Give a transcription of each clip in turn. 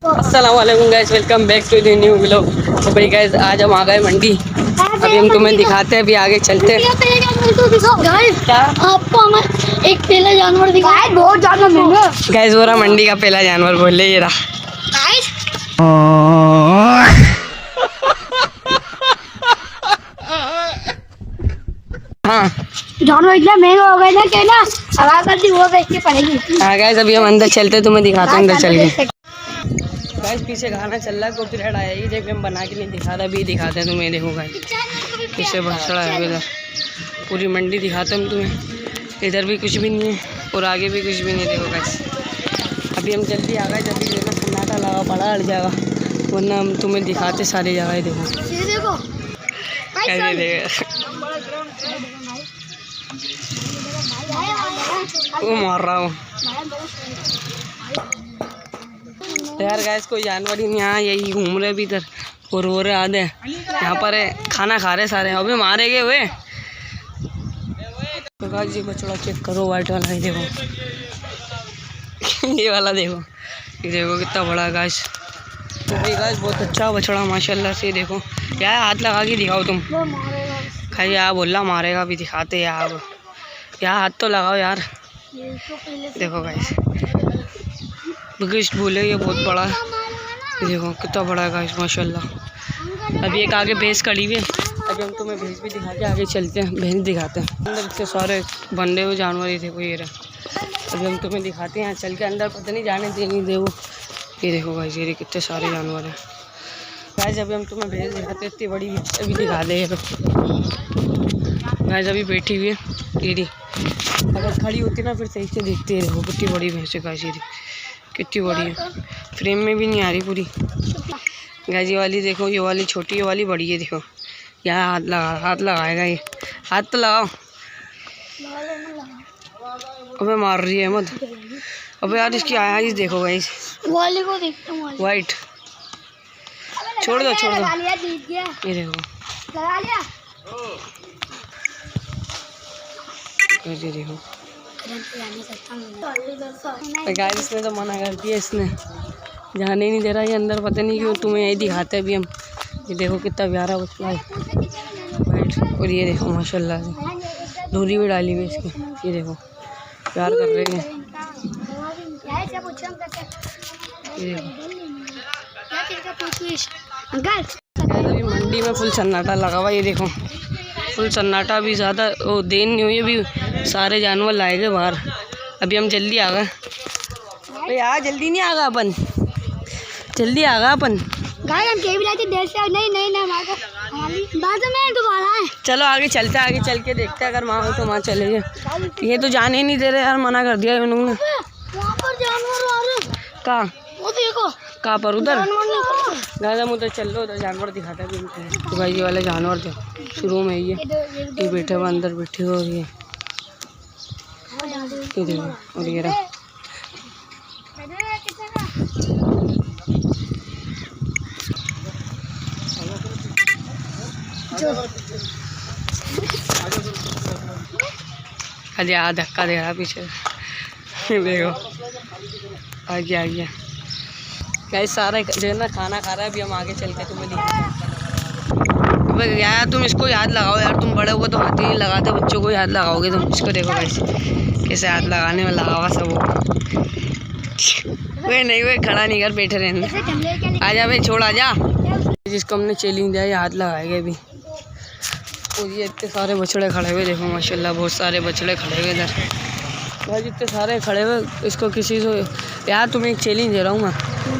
अस्सलामुअलैकुम guys, welcome back to the new vlog. तो भाई गाइस, आज हम आ गए मंडी। अभी हम तुम्हें दिखाते हैं, अभी आगे चलते हैं। क्या आपको हमें एक पहला जानवर दिखाया, बहुत ज्यादा महंगा। गाइस, वो रहा मंडी का पहला जानवर, बोले ये रहा। हाँ जानवर इतना महंगा हो गया ना कि ना हवा करती वो बेचनी पड़ेगी। हाँ गाइस, अभी हम अंदर चलते हैं, तुम्हें दिखाते हैं अंदर चल के। गाइस, पीछे गाना चल रहा है, कॉपीराइट आएगी। देखो हम बना के नहीं दिखा रहा, अभी दिखाते हैं तुम्हें। देखो गाइस, पीछे बछड़ा है, इधर पूरी मंडी दिखाते हैं हम तुम्हें। इधर भी कुछ भी नहीं है और आगे भी कुछ भी नहीं। देखो गाइस, अभी हम जल्दी आ गए, जब भी देखना सन्नाटा लगा पड़ा हर जगह, वरना हम तुम्हें दिखाते सारी जगह। देखो कैसे देखो, वो मार रहा हूँ यार। गाइस, कोई जानवर ही नहीं, यहाँ यही घूम रहे अभी इधर और रो रहे आधे। यहाँ पर है, खाना खा रहे सारे, अभी मारे गए हुए। तो गाइस, ये बछड़ा चेक करो, वाइट वाला ही देखो। ये वाला देखो, ये देखो कितना बड़ा है गाइस। तो भाई गाइस, बहुत अच्छा बछड़ा माशाल्लाह से। देखो यार, हाथ लगा के दिखाओ तुम। खाई यार बोला मारेगा, भी दिखाते यार। यार हाथ तो लगाओ यार। देखो गाइस, बिगिस्ट बोले, ये बहुत बड़ा है। ये देखो कितना बड़ा है गाइस माशाल्लाह। अभी एक आगे भैंस खड़ी हुई है, अभी हम तुम्हें भैंस भी दिखा के आगे चलते हैं, भैंस दिखाते हैं। अंदर इतने सारे बंधे हुए जानवर ही देखो, ये रहे। अभी हम तुम्हें दिखाते हैं, यहाँ चल के अंदर पता नहीं जाने दे नहीं दे वो। ये देखो गाइस, ये कितने सारे जानवर हैं गाइस। अभी हम तुम्हें भैंस दिखाते हैं, इतनी बड़ी भैंस अभी दिखा दे। गाइस, अभी बैठी हुई है ये, अगर खड़ी होती ना फिर सही से देखते हैं। देखो कितनी बड़ी भैंस है गाइस, ये कितनी बड़ी है, फ्रेम में भी नहीं आ रही पूरी। गाइस, ये वाली देखो, ये वाली छोटी, ये वाली बड़ी है। देखो यहाँ हाथ लगाएगा ये, हाथ तो लगाओ। अबे मार रही है मत। अबे यार, इसकी आवाज़ देखो गाइस, वाली को देखता हूँ, वाइट। छोड़ दो छोड़ दो, ये देखो लगा लिया। ये देखो गाइस, इसने तो मना कर दिया, इसने जाने ही नहीं दे रहा ये अंदर। पता नहीं क्यों, तुम्हें यही दिखाते हैं अभी हम। ये देखो कितना प्यारा बछड़ा है वाइट। और ये देखो माशाल्लाह से डोरी भी डाली हुई है इसकी। ये देखो प्यार कर रहे हैं। ये देखो अभी मंडी में फुल सन्नाटा लगा हुआ। ये देखो फुल सन्नाटा, भी ज़्यादा वो देर नहीं हुई, अभी सारे जानवर लाए गए बाहर। अभी हम जल्दी आ गए भाई, यार जल्दी नहीं आ गए अपन, जल्दी आ गए अपन। गाइस, हम केबी लाते देर से नहीं नहीं ना मार बाद में दोबारा है। चलो आगे चलते, आगे चल के देखते हैं, अगर वहाँ हो तो वहाँ चले गए। ये तो जाने ही नहीं दे रहे यार, मना कर दिया उन्होंने। वहाँ पर जानवर आ रहे। कहाँ वो देखो कहाँ पर? उधर जानवर दादा, हम उधर चल लो, उधर जानवर दिखाता है। तो भाई ये वाले जानवर थे शुरू में, ये बैठे हुए अंदर बैठे हुए। और ये देखो, और ये रहा। अरे यार, धक्का दे रहा पीछे। देखो आ गया, आ गया गाइस। सारा जो है ना खाना खा रहा है। अभी हम आगे चल के तुम्हें दिखाते हैं। यार तुम इसको याद लगाओ यार, तुम बड़े हुए तो हाथ ही नहीं लगाते, बच्चों को याद लगाओगे तुम। इसको देखो गाइस, कैसे हाथ लगाने में लगा हुआ सब। वे नहीं, वे खड़ा नहीं कर, बैठे रहने। आ जा भाई, छोड़ आ जा। जिसको हमने चैलेंज दिया, ये हाथ लगाएगा अभी। और ये इतने सारे बछड़े खड़े हुए देखो माशाल्लाह, बहुत सारे बछड़े खड़े हुए इधर भाई, जितने सारे खड़े हुए। इसको किसी से यार, तुम्हें एक चैलेंज दे रहा हूँ मैं।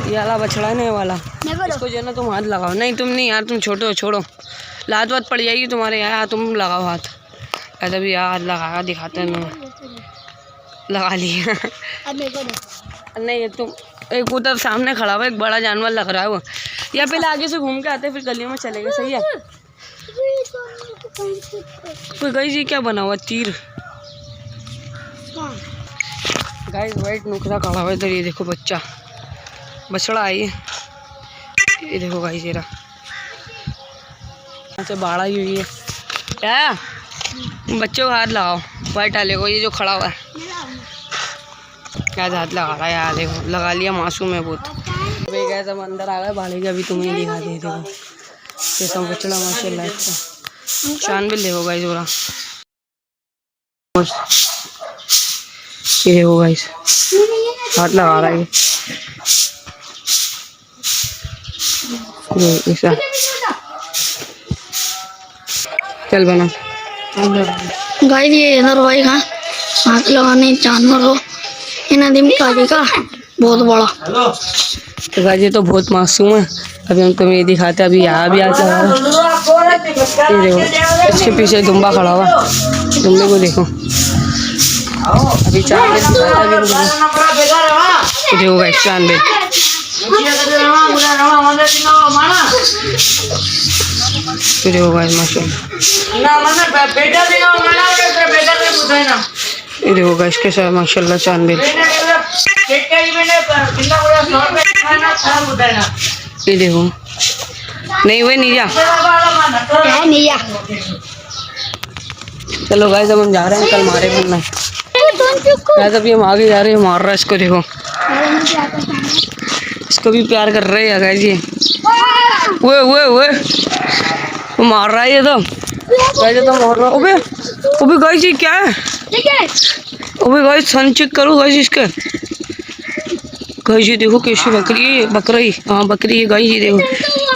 ये वाला बछड़ा है ना, ये वाला, इसको जो है ना तुम हाथ लगाओ। नहीं तुम नहीं यार, तुम छोटो, छोड़ो, लात वात पड़ जाएगी तुम्हारे यार। तुम लगाओ हाथ, ऐसा भी यार हाथ लगा दिखाते हैं तुम्हें। लगा लिया नहीं, तुम एक उधर सामने खड़ा हुआ एक बड़ा जानवर लग रहा है वो। या पहले आगे से घूम के आते, फिर गली में चलेंगे, सही है? तो गाइस, ये क्या बना हुआ तीर? गाइस, वाइट नुकरा खड़ा हुआ इधर। ये देखो बच्चा बछड़ा है ये देखो गाइस, ये रहा। अच्छा बाड़ा ही हुई है क्या? बच्चों को हाथ लगाओ, वाइट वाले को, ये जो खड़ा हुआ है क्या हाथ लगा रहा है यार। देखो लगा लिया, मासूम है बहुत। भाई गैस हम अंदर आ गए भाड़े के, अभी तुम्हें दिखा दे देखो कैसा बछड़ा माशाल्लाह इसका। चांद भी देखो गाइस बोरा, ये देखो गाइस हाथ लगा रहा है ये ऐसा। चल बना गाइस ये इधर भाई का हाथ लगाने जानवर हो इन नदी में काली का बहुत बड़ा। तो गाइस ये तो बहुत मासूम है, अभी हम तुम्हें ये दिखाते हैं। अभी यहाँ भी हाथ लगा रहा है, ये देखो इसके पीछे दुम्बा खड़ा हुआ, दुम्बे को देखो। अभी चांद बेल दिखाता है अभी हम देखो गाइस चांद बेल। तो देखो गाइस माशाल्लाह, ये देखो गाइस कैसा है माशाल्लाह चांद बेल। ये देखो नहीं हुए नहीं जा चलो गाइस अब हम जा रहे हैं कल मारे बनना गाइस। अभी हम आगे जा रहे हैं, मार रहा है इसको देखो, इसको भी प्यार कर रहे हैं गाइस। ये वो मार रहा है ये तो गाइस, तो मार रहा। ओबे ओबे गाइस ये क्या है? ओबे गाइस सन चेक करो गाइस इसका। गाइस ये देखो कैसी बकरी है, बकरी हाँ बकरी है गाइस। ये देखो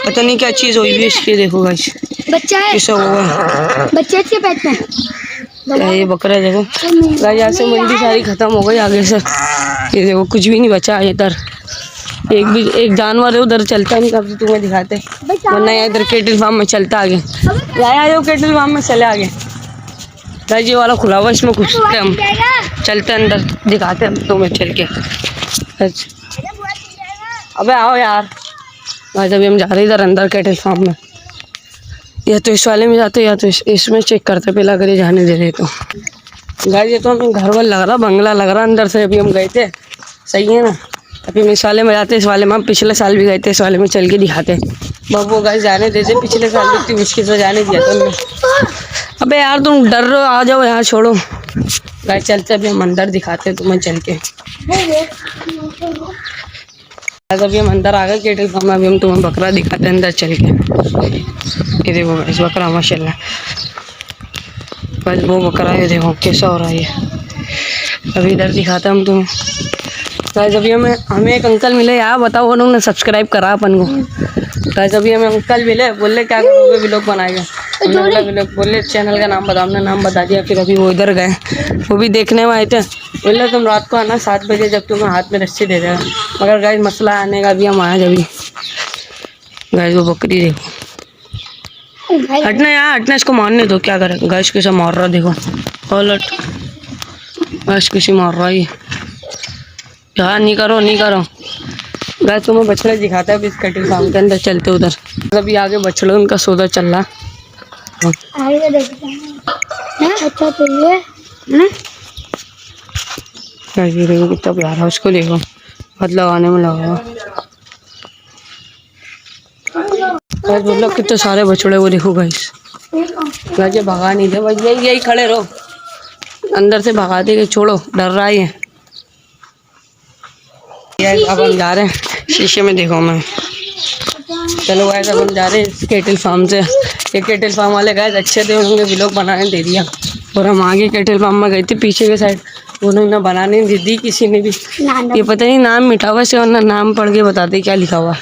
पता नहीं क्या चीज़ हुई है इसके, देखो गाइस बच्चा है, कैसा हुआ है बच्चे के पेट में क्या ये बकरा है। देखो गाइस यहाँ से मंडी सारी खत्म हो गई आगे से, ये देखो कुछ भी नहीं बचा है इधर। एक जानवर है उधर चलता नहीं, कब से तुम्हें दिखाते, वरना यहाँ इधर केटल फार्म में चलता आगे। यहाँ जो केटल फार्म में चले आगे गाइस, ये वाला खुला हुआ इसमें कुछ हम चलते अंदर दिखाते हम तुम्हें चल के। अबे आओ यार गाइस, अभी हम जा रहे हैं इधर अंदर केटल फार्म में। या तो इस वाले में जाते या तो इसमें चेक करते, पहले अगर ये जाने दे रहे तो। गाइस ये तो हमें घर वर लग रहा, बंगला लग रहा अंदर से। अभी हम गए थे, सही है ना। अभी हम इस वाले में जाते, इस वाले में हम पिछले साल भी गए थे, इस वाले में चल के दिखाते। वो गाइस जाने देते, पिछले साल भी इतनी मुश्किल से जाने दिया था हमने। अबे यार तुम डर रहे हो, आ जाओ यहाँ छोड़ो गाइस। चलते अभी हम अंदर दिखाते तुम्हें चल के। अभी हम अंदर आ गए केटल फार्म में, अभी हम तुम्हें बकरा दिखाते हैं अंदर चल के। ये देखो गाइस बकरा माशाल्लाह, बस वो बकरा है देखो कैसा हो रहा है ये। अभी इधर दिखाते हम तुम्हें गाइस। अभी हमें एक अंकल मिले यार, बताओ उन्होंने सब्सक्राइब करा अपन को गाइस। अभी हमें अंकल मिले, बोले क्या करोगे व्लॉग बनाएगा, हमने बोला व्लॉग, बोले चैनल का नाम बताओ, हमने नाम बता दिया। फिर अभी वो इधर गए, वो भी देखने में आए थे, बोले तुम रात को आना 7 बजे जब तुम्हें हाथ में रस्सी दे देगा। मगर गाइस मसला आने का, भी हम आए जब गाइस। वो बकरी देखो, हटना यार हटना, इसको मारने दो, क्या करे गाइस कैसा मार रहा देखो। पलट गाइस किसी मार रहा है यार, नहीं करो नहीं करो गाइस। तुम्हें बछड़े दिखाता है इस केटल फार्म के अंदर, चलते उधर। अभी आगे बछड़े उनका सौदा चल रहा। अच्छा तो ये देखो कितना प्यारा है, उसको देखो हाथ लगाने में लगा हुआ। गाइस मतलब कितने सारे बछड़े वो देखो गाइस। गाइस ये भगा नहीं दे, बस यही खड़े रहो, अंदर से भगा दे, छोड़ो डर रहा है। अब हम जा रहे हैं, शीशे में देखो मैं। चलो गाइस अब हम जा रहे हैं केटल फार्म से। ये केटल फार्म वाले गाइस अच्छे थे, उन्होंने व्लॉग बनाने दे दिया। और हम आगे केटल फार्म में गए थे, पीछे के साइड उन्होंने बनाने नहीं दी किसी ने भी। ये पता नहीं नाम मिटा हुआ से, वरना नाम पढ़ के बताते क्या लिखा हुआ,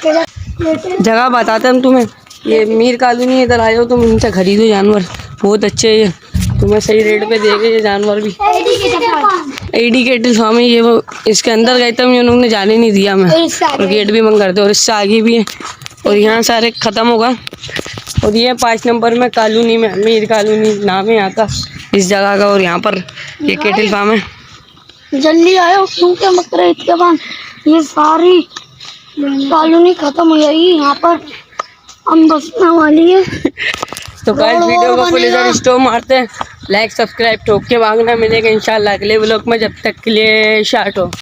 जगह बताते हम तुम्हें। ये मीर कॉलोनी, इधर आए हो तुम, इनसे खरीदो जानवर, बहुत अच्छे है, तुम्हें सही रेट पे देंगे ये जानवर भी। एडी केटल फार्म है ये, वो इसके अंदर गए थे, उन्होंने जाने नहीं दिया हमें, और गेट भी बंद करते, और इससे आगे भी है। और यहाँ सारे ख़त्म होगा। और ये 5 नंबर में कॉलोनी में, मीर कॉलोनी नाम है यहाँ का, इस जगह का। और यहाँ पर ये केटल फार्म है। जल्दी आयो क्योंकि बकरा इसके बाद ये सारी कॉलोनी खत्म हो जाएगी, यहाँ पर हम बसने वाली है। तो गाइस वीडियो को फुल इधर स्टॉप मारते हैं, लाइक सब्सक्राइब ठोक के भागना। मिलेगा इंशाल्लाह अगले व्लॉग में, जब तक के लिए शार्ट हो।